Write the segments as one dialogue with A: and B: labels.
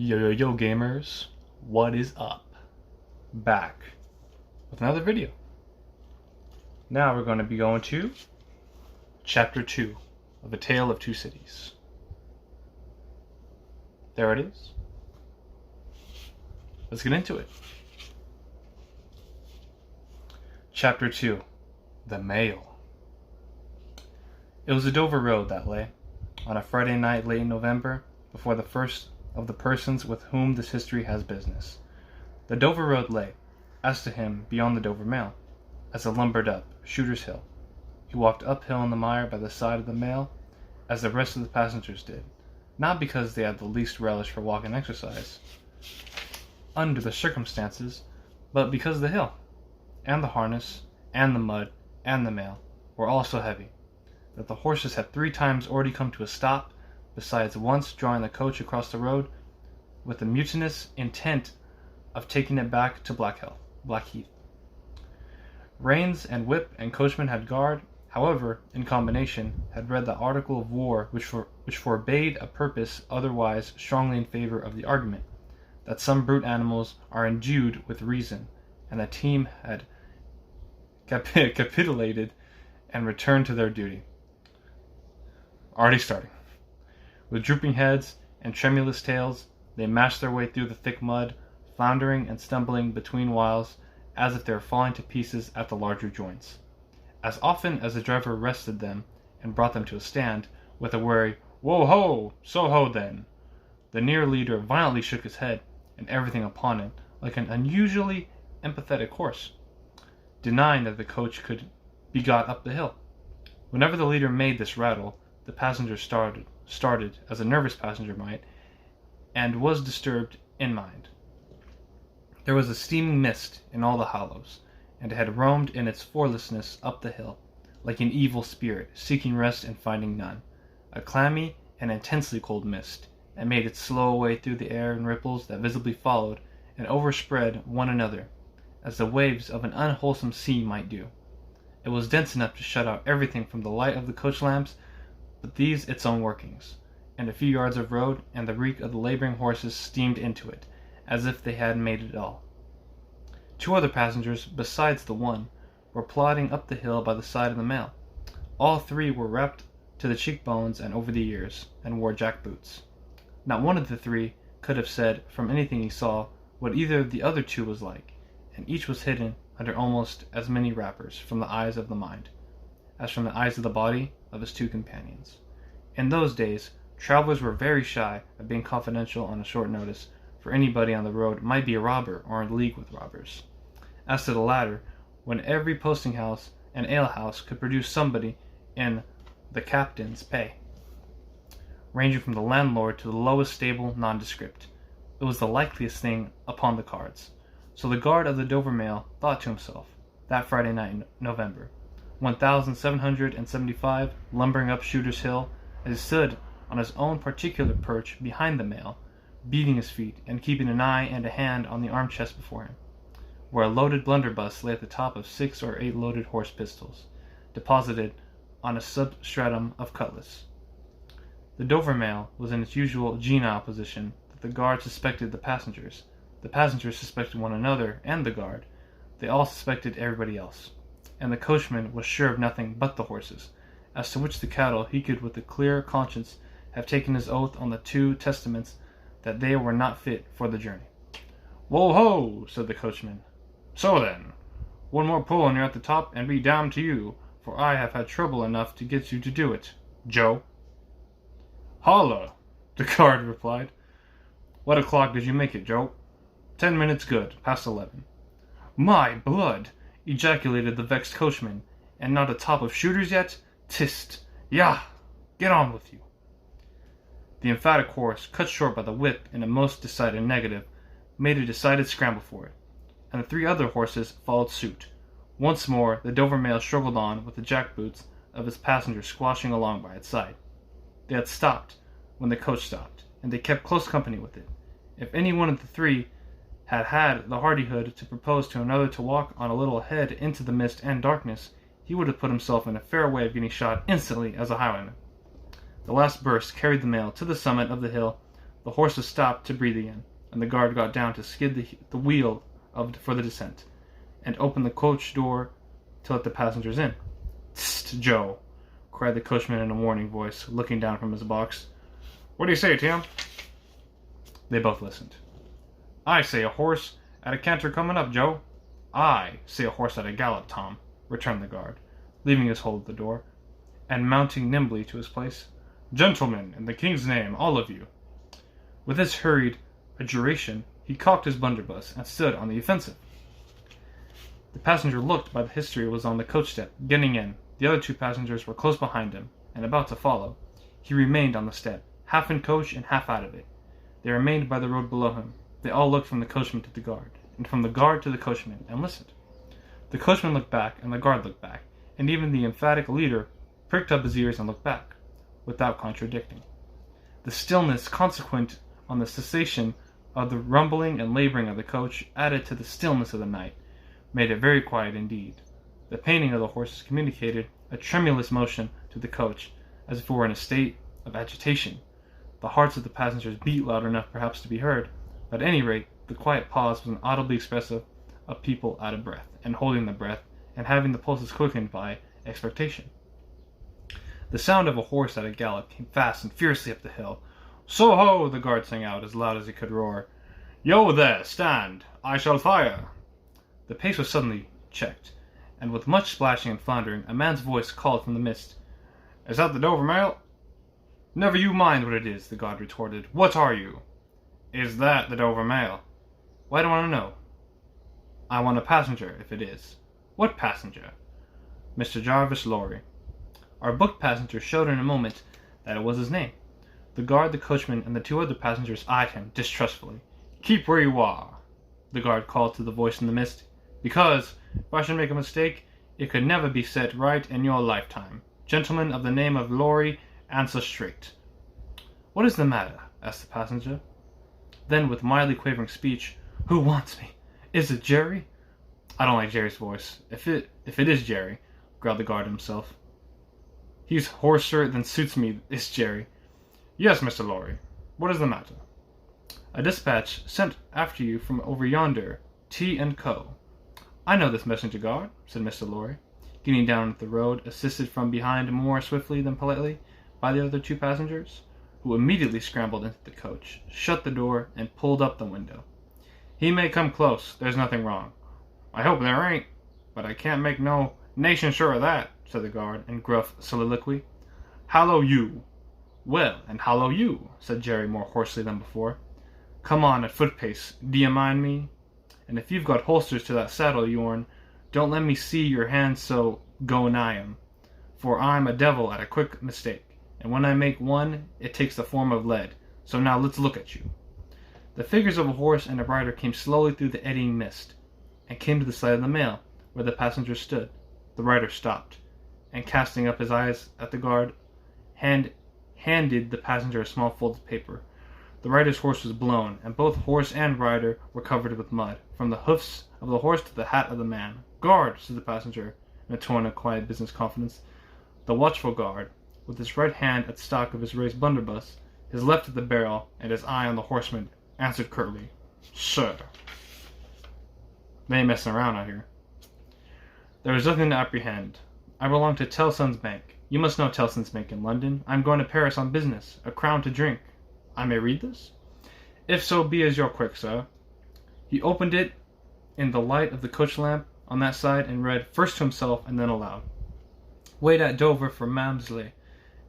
A: Yo gamers, what is up? Back with another video. Now we're going to be going to Chapter 2 of A Tale of Two Cities. There it is. Let's get into it. Chapter 2, The Mail. It was a Dover road that lay, on a Friday night late in November, before the first of the persons with whom this history has business. The Dover road lay, as to him, beyond the Dover Mail, as it lumbered up Shooter's Hill. He walked uphill in the mire by the side of the mail, as the rest of the passengers did, not because they had the least relish for walk and exercise, under the circumstances, but because the hill, and the harness, and the mud, and the mail, were all so heavy, that the horses had 3 times already come to a stop, besides once drawing the coach across the road, with the mutinous intent of taking it back to Blackheath. Reins and whip and coachman had guard, however, in combination, had read the article of war which forbade a purpose otherwise strongly in favor of the argument, that some brute animals are endued with reason, and the team had capitulated and returned to their duty. Already starting. With drooping heads and tremulous tails, they mashed their way through the thick mud, floundering and stumbling between whiles, as if they were falling to pieces at the larger joints. As often as the driver arrested them and brought them to a stand, with a wary "Whoa ho! So ho then!" the near leader violently shook his head and everything upon it, like an unusually empathetic horse, denying that the coach could be got up the hill. Whenever the leader made this rattle, the passenger started as a nervous passenger might, and was disturbed in mind. There was a steaming mist in all the hollows, and it had roamed in its formlessness up the hill, like an evil spirit seeking rest and finding none, a clammy and intensely cold mist, and made its slow way through the air in ripples that visibly followed and overspread one another, as the waves of an unwholesome sea might do. It was dense enough to shut out everything from the light of the coach lamps, but these its own workings, and a few yards of road, and the reek of the laboring horses steamed into it, as if they had made it all. 2 other passengers, besides the one, were plodding up the hill by the side of the mail. All 3 were wrapped to the cheekbones and over the ears, and wore jack boots. Not one of the 3 could have said, from anything he saw, what either of the other 2 was like, and each was hidden under almost as many wrappers from the eyes of the mind, as from the eyes of the body of his 2 companions. In those days, travelers were very shy of being confidential on a short notice, for anybody on the road might be a robber or in league with robbers. As to the latter, when every posting house and alehouse could produce somebody in the captain's pay, ranging from the landlord to the lowest stable nondescript, it was the likeliest thing upon the cards. So the guard of the Dover Mail thought to himself, that Friday night in November, 1775, lumbering up Shooter's Hill, as he stood on his own particular perch behind the mail, beating his feet and keeping an eye and a hand on the arm chest before him, where a loaded blunderbuss lay at the top of 6 or 8 loaded horse pistols, deposited on a substratum of cutlass. The Dover Mail was in its usual genial position that the guard suspected the passengers suspected one another and the guard, they all suspected everybody else, and the coachman was sure of nothing but the horses, as to which the cattle he could with a clear conscience have taken his oath on the 2 testaments that they were not fit for the journey. "Whoa ho!" said the coachman. "So then, one more pull and you're at the top, and be damned to you, for I have had trouble enough to get you to do it, Joe." "Holla!" the guard replied. "What o'clock did you make it, Joe?" 10 minutes good, past 11. "My blood!" ejaculated the vexed coachman. "And not a top of shooters yet? Tst! Yah! Get on with you." The emphatic horse, cut short by the whip in a most decided negative, made a decided scramble for it, and the 3 other horses followed suit. Once more the Dover Mail struggled on with the jack-boots of its passenger squashing along by its side. They had stopped when the coach stopped, and they kept close company with it. If any one of the 3 had had the hardihood to propose to another to walk on a little ahead into the mist and darkness, he would have put himself in a fair way of getting shot instantly as a highwayman. The last burst carried the mail to the summit of the hill The horses stopped to breathe again, and the guard got down to skid the wheel for the descent, and opened the coach door to let the passengers in. "Tst, Joe!" cried the coachman in a warning voice, looking down from his box. "What do you say, Tim?" They both listened. "I say a horse at a canter coming up, Joe." "I say a horse at a gallop, Tom," returned the guard, leaving his hold at the door, and mounting nimbly to his place. "Gentlemen, in the king's name, all of you." With this hurried adjuration, he cocked his blunderbuss and stood on the offensive. The passenger looked by the history was on the coach step, getting in. The other two passengers were close behind him, and about to follow. He remained on the step, half in coach and half out of it. They remained by the road below him. They all looked from the coachman to the guard, and from the guard to the coachman, and listened. The coachman looked back, and the guard looked back, and even the emphatic leader pricked up his ears and looked back, without contradicting. The stillness consequent on the cessation of the rumbling and laboring of the coach, added to the stillness of the night, made it very quiet indeed. The painting of the horses communicated a tremulous motion to the coach, as if it were in a state of agitation. The hearts of the passengers beat loud enough perhaps to be heard, but at any rate the quiet pause was audibly expressive of people out of breath, and holding their breath, and having the pulses quickened by expectation. The sound of a horse at a gallop came fast and fiercely up the hill. "So ho!" the guard sang out as loud as he could roar. "Yo there, stand! I shall fire!" The pace was suddenly checked, and with much splashing and floundering, a man's voice called from the mist. "Is that the Dover Mail?" "Never you mind what it is," the guard retorted. "What are you?" "Is that the Dover Mail?" "Why do you want to know?" "I want a passenger, if it is." "What passenger?" "Mr. Jarvis Lorry." Our booked passenger showed in a moment that it was his name. The guard, the coachman, and the two other passengers eyed him distrustfully. "Keep where you are," the guard called to the voice in the mist, "because, if I should make a mistake, it could never be set right in your lifetime. Gentlemen of the name of Lorry, answer straight." "What is the matter?" asked the passenger. Then, with mildly quavering speech, "Who wants me? Is it Jerry?" "I don't like Jerry's voice. If it is Jerry," growled the guard himself. "He's hoarser than suits me, is Jerry." "Yes, Mr. Lorry. What is the matter?" "A dispatch sent after you from over yonder, T & Co." "I know this messenger, guard," said Mr. Lorry, getting down the road, assisted from behind more swiftly than politely by the other two passengers, who immediately scrambled into the coach, shut the door, and pulled up the window. "He may come close. There's nothing wrong." "I hope there ain't, but I can't make no nation sure of that," said the guard in gruff soliloquy. "Hallo you!" "Well, and hallo you," said Jerry more hoarsely than before. "Come on at foot pace, d'ye mind me? And if you've got holsters to that saddle of yourn, don't let me see your hands so go nigh 'em, for I'm a devil at a quick mistake, and when I make one, it takes the form of lead. So now let's look at you." The figures of a horse and a rider came slowly through the eddying mist, and came to the side of the mail, where the passenger stood. The rider stopped, and casting up his eyes at the guard, handed the passenger a small folded paper. The rider's horse was blown, and both horse and rider were covered with mud, from the hoofs of the horse to the hat of the man. "Guard," said the passenger, in a tone of quiet business confidence. The watchful guard, with his right hand at the stock of his raised blunderbuss, his left at the barrel, and his eye on the horseman, answered curtly, "Sir." "They ain't messing around out here." "There is nothing to apprehend. I belong to Tellson's Bank. You must know Tellson's Bank in London. I'm going to Paris on business. A crown to drink. I may read this?" "If so be as you're quick, sir." He opened it in the light of the coach lamp on that side, and read, first to himself and then aloud. "Wait at Dover for Mamsley.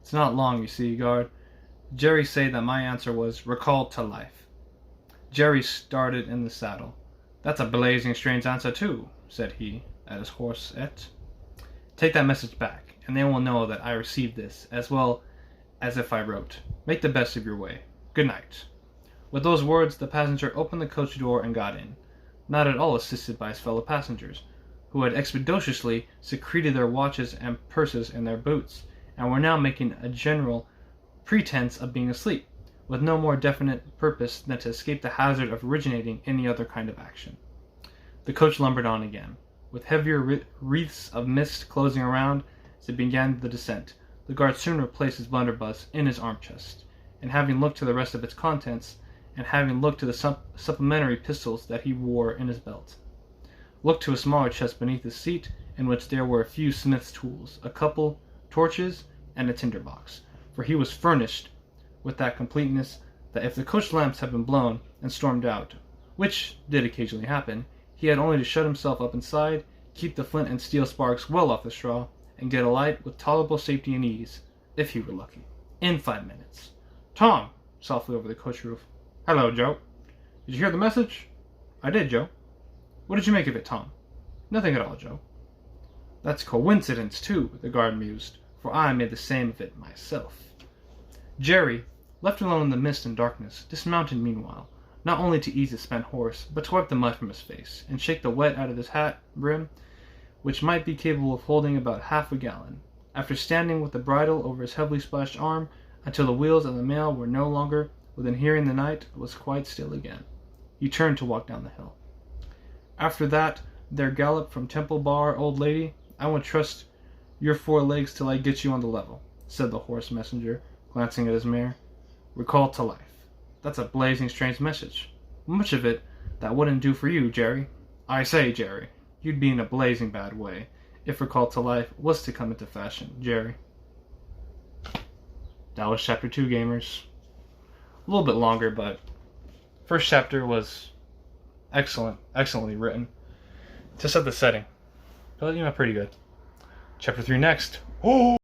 A: It's not long, you see, guard. Jerry say that my answer was recalled to life." Jerry started in the saddle. "That's a blazing strange answer, too," said he, at his horse et. "Take that message back, and they will know that I received this, as well as if I wrote. Make the best of your way. Good night." With those words, the passenger opened the coach door and got in, not at all assisted by his fellow passengers, who had expeditiously secreted their watches and purses in their boots, and were now making a general pretense of being asleep, with no more definite purpose than to escape the hazard of originating any other kind of action. The coach lumbered on again, with heavier wreaths of mist closing around as it began the descent. The guard soon replaced his blunderbuss in his arm chest, and having looked to the rest of its contents, and having looked to the supplementary pistols that he wore in his belt, looked to a smaller chest beneath his seat, in which there were a few smith's tools, a couple torches, and a tinder box, for he was furnished with that completeness that if the coach lamps had been blown and stormed out, which did occasionally happen, he had only to shut himself up inside, keep the flint and steel sparks well off the straw, and get a light with tolerable safety and ease, if he were lucky, in 5 minutes. Tom! Softly over the coach roof. Hello, Joe. Did you hear the message? I did, Joe. What did you make of it, Tom? Nothing at all, Joe. That's coincidence, too, the guard mused, for I made the same of it myself. Jerry, left alone in the mist and darkness, dismounted meanwhile, not only to ease his spent horse, but to wipe the mud from his face, and shake the wet out of his hat brim, which might be capable of holding about half a gallon, after standing with the bridle over his heavily splashed arm until the wheels of the mail were no longer within hearing. The night was quite still again. He turned to walk down the hill. After that there gallop from Temple Bar, old lady, I won't trust your 4 legs till I get you on the level, said the horse messenger, glancing at his mare. Recalled to life. That's a blazing strange message. Much of it that wouldn't do for you, Jerry. I say, Jerry, you'd be in a blazing bad way if recalled to life was to come into fashion, Jerry. That was chapter 2, gamers. A little bit longer, but first chapter was excellently written. To set the setting, but pretty good. Chapter 3 next. Oh!